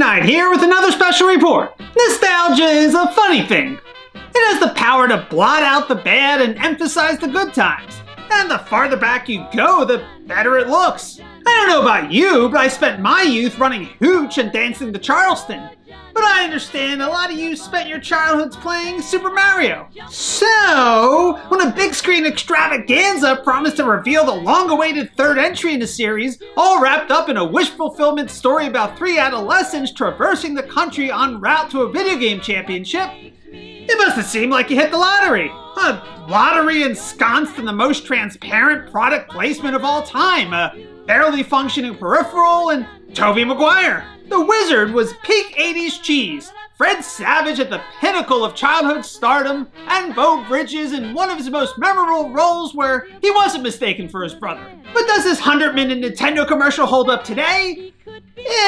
Knight here with another special report. Nostalgia is a funny thing. It has the power to blot out the bad and emphasize the good times. And the farther back you go, the better it looks. I don't know about you, but I spent my youth running hooch and dancing to Charleston. But I understand a lot of you spent your childhoods playing Super Mario. So, when a big screen extravaganza promised to reveal the long-awaited third entry in the series, all wrapped up in a wish-fulfillment story about 3 adolescents traversing the country en route to a video game championship, it must have seemed like you hit the lottery. A lottery ensconced in the most transparent product placement of all time, a barely functioning peripheral, and Tobey Maguire. The Wizard was peak 80s cheese, Fred Savage at the pinnacle of childhood stardom, and Beau Bridges in one of his most memorable roles where he wasn't mistaken for his brother. But does this 100-minute Nintendo commercial hold up today?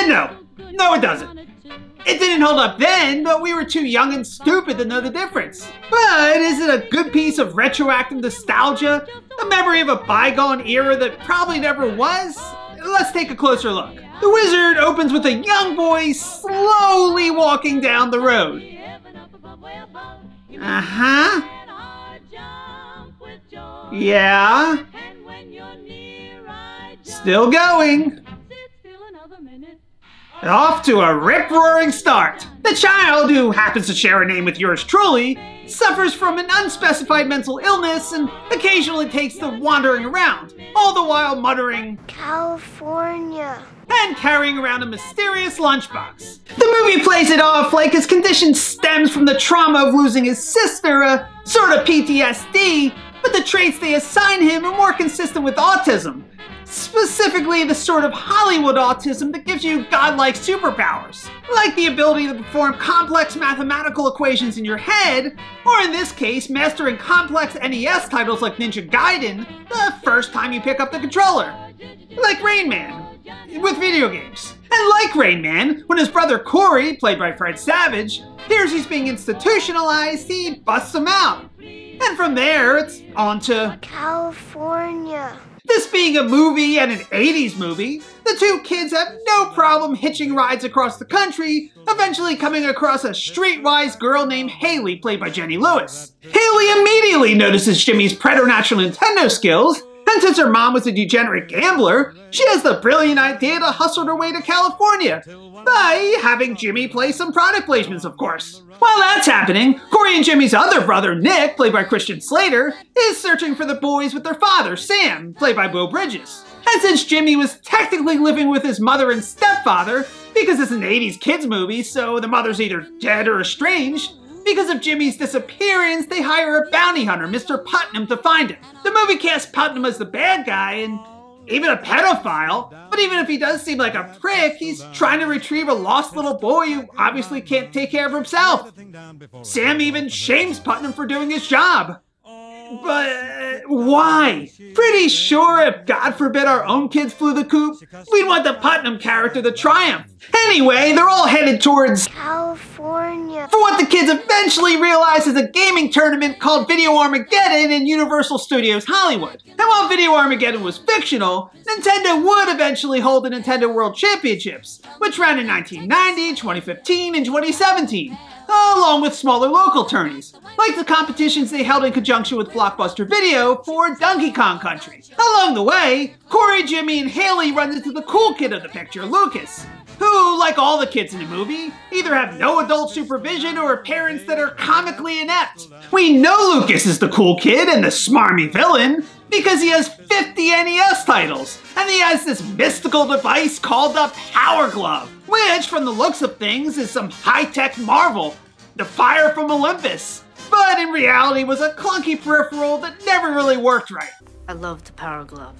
No. No, it doesn't. It didn't hold up then, but we were too young and stupid to know the difference. But is it a good piece of retroactive nostalgia? A memory of a bygone era that probably never was? Let's take a closer look. The Wizard opens with a young boy slowly walking down the road. Uh-huh. Yeah. Still going. Off to a rip-roaring start. The child, who happens to share a name with yours truly, suffers from an unspecified mental illness and occasionally takes to wandering around, all the while muttering, "California," and carrying around a mysterious lunchbox. The movie plays it off like his condition stems from the trauma of losing his sister, a sort of PTSD, but the traits they assign him are more consistent with autism. Specifically, the sort of Hollywood autism that gives you godlike superpowers, like the ability to perform complex mathematical equations in your head, or in this case, mastering complex NES titles like Ninja Gaiden the first time you pick up the controller. Like Rain Man, with video games. And like Rain Man, when his brother Corey, played by Fred Savage, hears he's being institutionalized, he busts him out. And from there, it's on to California. This being a movie and an 80s movie, the two kids have no problem hitching rides across the country, eventually coming across a streetwise girl named Haley, played by Jenny Lewis. Haley immediately notices Jimmy's preternatural Nintendo skills, and since her mom was a degenerate gambler, she has the brilliant idea to hustle her way to California, by having Jimmy play some product placements, of course. While that's happening, Corey and Jimmy's other brother, Nick, played by Christian Slater, is searching for the boys with their father, Sam, played by Beau Bridges. And since Jimmy was technically living with his mother and stepfather, because it's an 80s kids movie, so the mother's either dead or estranged, because of Jimmy's disappearance, they hire a bounty hunter, Mr. Putnam, to find him. The movie casts Putnam as the bad guy, and even a pedophile, but even if he does seem like a prick, he's trying to retrieve a lost little boy who obviously can't take care of himself. Sam even shames Putnam for doing his job. But why? Pretty sure if, God forbid, our own kids flew the coop, we'd want the Putnam character to triumph. Anyway, they're all headed towards California for what the kids eventually realize is a gaming tournament called Video Armageddon in Universal Studios Hollywood. And while Video Armageddon was fictional, Nintendo would eventually hold the Nintendo World Championships, which ran in 1990, 2015, and 2017. Along with smaller local tourneys, like the competitions they held in conjunction with Blockbuster Video for Donkey Kong Country. Along the way, Corey, Jimmy, and Haley run into the cool kid of the picture, Lucas, who, like all the kids in the movie, either have no adult supervision or parents that are comically inept. We know Lucas is the cool kid and the smarmy villain because he has 50 NES titles, and he has this mystical device called the Power Glove, which, from the looks of things, is some high-tech marvel, the fire from Olympus, but in reality was a clunky peripheral that never really worked right. I love the Power Glove.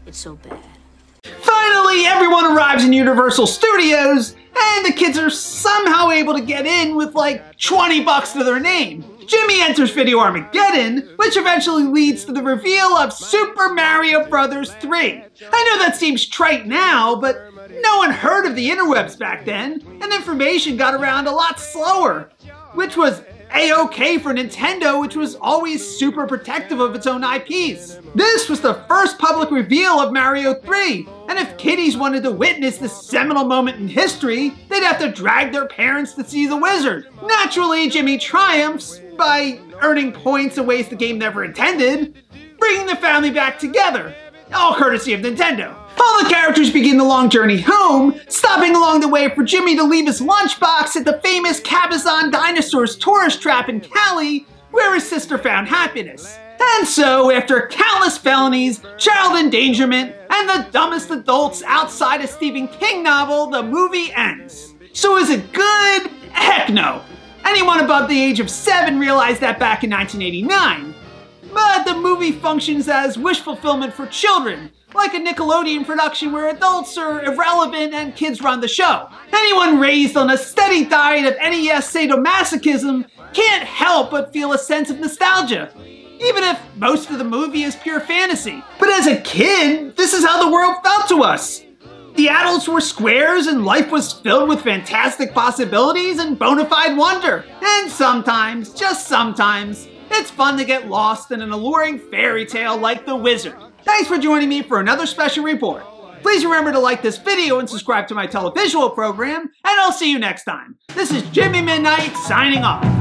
It's so bad. Finally, everyone arrives in Universal Studios, and the kids are somehow able to get in with like 20 bucks to their name. Jimmy enters Video Armageddon, which eventually leads to the reveal of Super Mario Bros. 3. I know that seems trite now, but no one heard of the interwebs back then, and information got around a lot slower, which was A-okay for Nintendo, which was always super protective of its own IPs. This was the first public reveal of Mario 3, and if kiddies wanted to witness this seminal moment in history, they'd have to drag their parents to see the wizard. Naturally, Jimmy triumphs by earning points in ways the game never intended, bringing the family back together, all courtesy of Nintendo. All the characters begin the long journey home, stopping along the way for Jimmy to leave his lunchbox at the famous Cabazon Dinosaurs tourist trap in Cali, where his sister found happiness. And so, after countless felonies, child endangerment, and the dumbest adults outside a Stephen King novel, the movie ends. So is it good? Heck no. Anyone above the age of 7 realized that back in 1989. But the movie functions as wish fulfillment for children, like a Nickelodeon production where adults are irrelevant and kids run the show. Anyone raised on a steady diet of NES sadomasochism can't help but feel a sense of nostalgia, even if most of the movie is pure fantasy. But as a kid, this is how the world felt to us. The adults were squares and life was filled with fantastic possibilities and bona fide wonder. And sometimes, just sometimes, it's fun to get lost in an alluring fairy tale like The Wizard. Thanks for joining me for another special report. Please remember to like this video and subscribe to my televisual program, and I'll see you next time. This is Jimmy Midnight signing off.